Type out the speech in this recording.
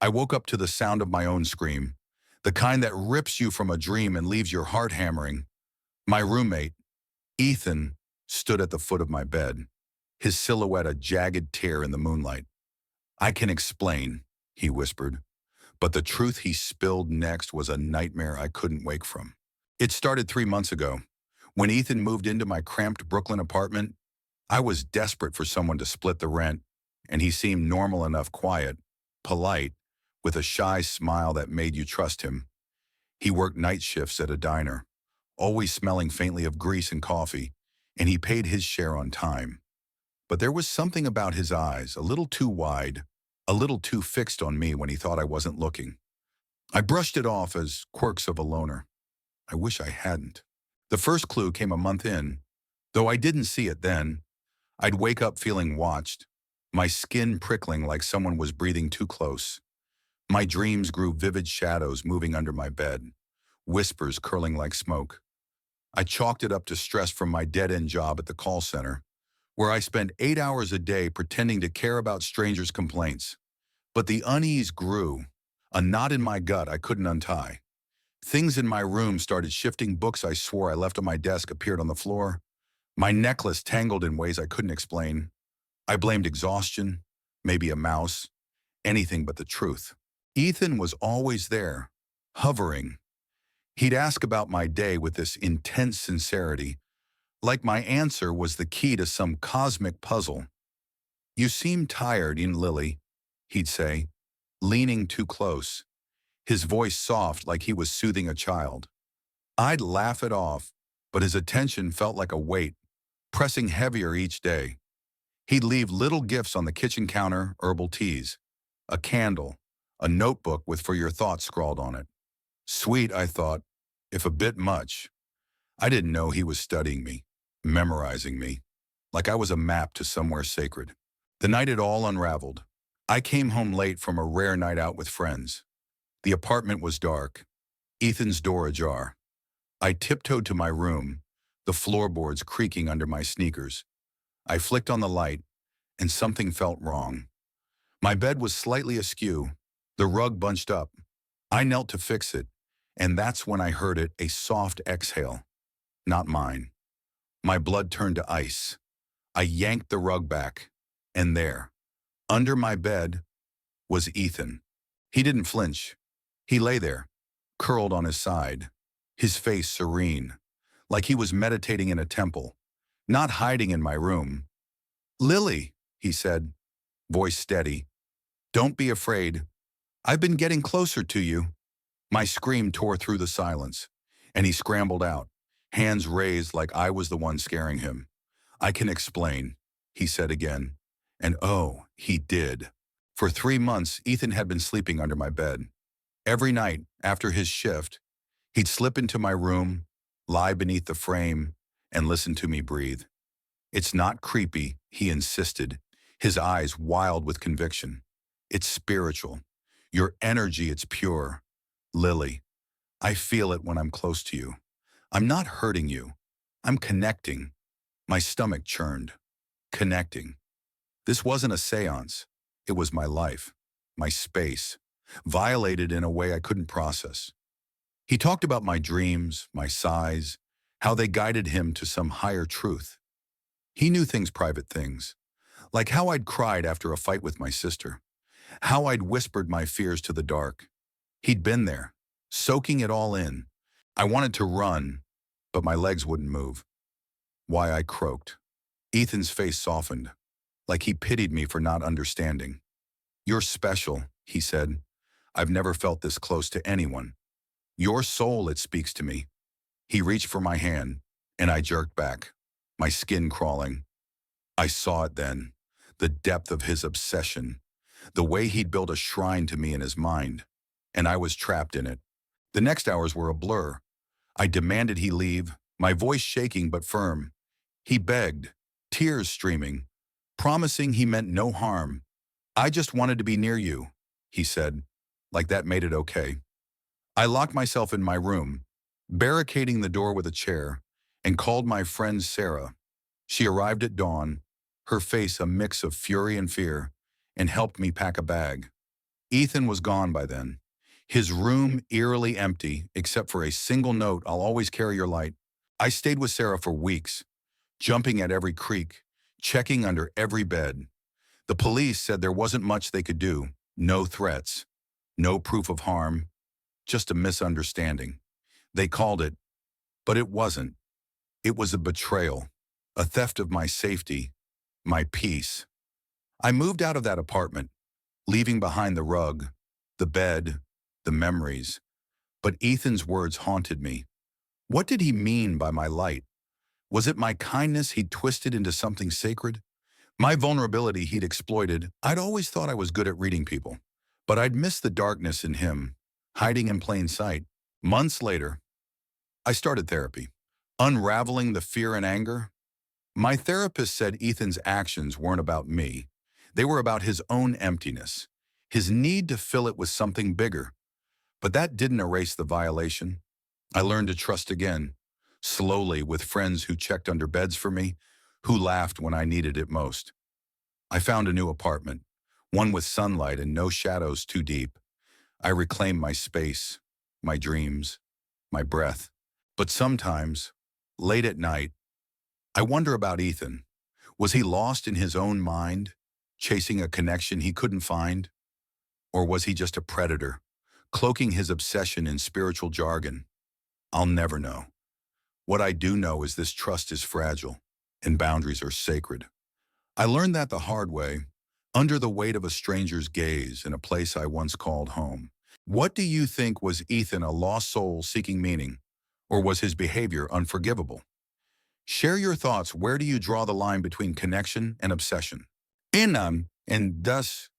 I woke up to the sound of my own scream, the kind that rips you from a dream and leaves your heart hammering. My roommate, Ethan, stood at the foot of my bed, his silhouette a jagged tear in the moonlight. "I can explain," he whispered, but the truth he spilled next was a nightmare I couldn't wake from. It started 3 months ago. When Ethan moved into my cramped Brooklyn apartment, I was desperate for someone to split the rent, and he seemed normal enough, quiet, polite, with a shy smile that made you trust him. He worked night shifts at a diner, always smelling faintly of grease and coffee, and he paid his share on time. But there was something about his eyes, a little too wide, a little too fixed on me when he thought I wasn't looking. I brushed it off as quirks of a loner. I wish I hadn't. The first clue came a month in. Though I didn't see it then, I'd wake up feeling watched, my skin prickling like someone was breathing too close. My dreams grew vivid shadows moving under my bed, whispers curling like smoke. I chalked it up to stress from my dead-end job at the call center, where I spent 8 hours a day pretending to care about strangers' complaints. But the unease grew, a knot in my gut I couldn't untie. Things in my room started shifting. Books I swore I left on my desk appeared on the floor. My necklace tangled in ways I couldn't explain. I blamed exhaustion, maybe a mouse, anything but the truth. Ethan was always there, hovering. He'd ask about my day with this intense sincerity, like my answer was the key to some cosmic puzzle. "You seem tired, Lily," he'd say, leaning too close, his voice soft like he was soothing a child. I'd laugh it off, but his attention felt like a weight, pressing heavier each day. He'd leave little gifts on the kitchen counter, herbal teas, a candle, a notebook with "for your thoughts" scrawled on it. Sweet, I thought, if a bit much. I didn't know he was studying me, memorizing me, like I was a map to somewhere sacred. The night it all unraveled. I came home late from a rare night out with friends. The apartment was dark, Ethan's door ajar. I tiptoed to my room, the floorboards creaking under my sneakers. I flicked on the light, and something felt wrong. My bed was slightly askew, the rug bunched up. I knelt to fix it, and that's when I heard it, a soft exhale. Not mine. My blood turned to ice. I yanked the rug back, and there, under my bed, was Ethan. He didn't flinch. He lay there, curled on his side, his face serene, like he was meditating in a temple, not hiding in my room. "Lily," he said, voice steady, "don't be afraid. I've been getting closer to you." My scream tore through the silence, and he scrambled out, hands raised like I was the one scaring him. "I can explain," he said again. And oh, he did. For 3 months, Ethan had been sleeping under my bed. Every night, after his shift, he'd slip into my room, lie beneath the frame, and listen to me breathe. "It's not creepy," he insisted, his eyes wild with conviction. "It's spiritual. Your energy, it's pure. Lily, I feel it when I'm close to you. I'm not hurting you. I'm connecting." My stomach churned. Connecting. This wasn't a seance. It was my life, my space, violated in a way I couldn't process. He talked about my dreams, my sighs, how they guided him to some higher truth. He knew private things, like how I'd cried after a fight with my sister, how I'd whispered my fears to the dark. He'd been there, soaking it all in. I wanted to run, but my legs wouldn't move. Why, I croaked. Ethan's face softened, like he pitied me for not understanding. "You're special," he said. "I've never felt this close to anyone. Your soul, it speaks to me." He reached for my hand, and I jerked back, my skin crawling. I saw it then, the depth of his obsession, the way he'd built a shrine to me in his mind, and I was trapped in it. The next hours were a blur. I demanded he leave, my voice shaking but firm. He begged, tears streaming, promising he meant no harm. "I just wanted to be near you," he said, like that made it okay. I locked myself in my room, barricading the door with a chair, and called my friend Sarah. She arrived at dawn, her face a mix of fury and fear, and helped me pack a bag. Ethan was gone by then. His room eerily empty, except for a single note, "I'll always carry your light." I stayed with Sarah for weeks, jumping at every creak, checking under every bed. The police said there wasn't much they could do. No threats, no proof of harm, just a misunderstanding. They called it, but it wasn't. It was a betrayal, a theft of my safety, my peace. I moved out of that apartment, leaving behind the rug, the bed, the memories. But Ethan's words haunted me. What did he mean by my light? Was it my kindness he'd twisted into something sacred? My vulnerability he'd exploited? I'd always thought I was good at reading people, but I'd missed the darkness in him, hiding in plain sight. Months later, I started therapy, unraveling the fear and anger. My therapist said Ethan's actions weren't about me. They were about his own emptiness, his need to fill it with something bigger. But that didn't erase the violation. I learned to trust again, slowly, with friends who checked under beds for me, who laughed when I needed it most. I found a new apartment, one with sunlight and no shadows too deep. I reclaimed my space, my dreams, my breath. But sometimes, late at night, I wonder about Ethan. Was he lost in his own mind, chasing a connection he couldn't find? Or was he just a predator, cloaking his obsession in spiritual jargon? I'll never know. What I do know is this trust is fragile, and boundaries are sacred. I learned that the hard way, under the weight of a stranger's gaze in a place I once called home. What do you think? Was Ethan a lost soul seeking meaning, or was his behavior unforgivable? Share your thoughts. Where do you draw the line between connection and obsession? And thus,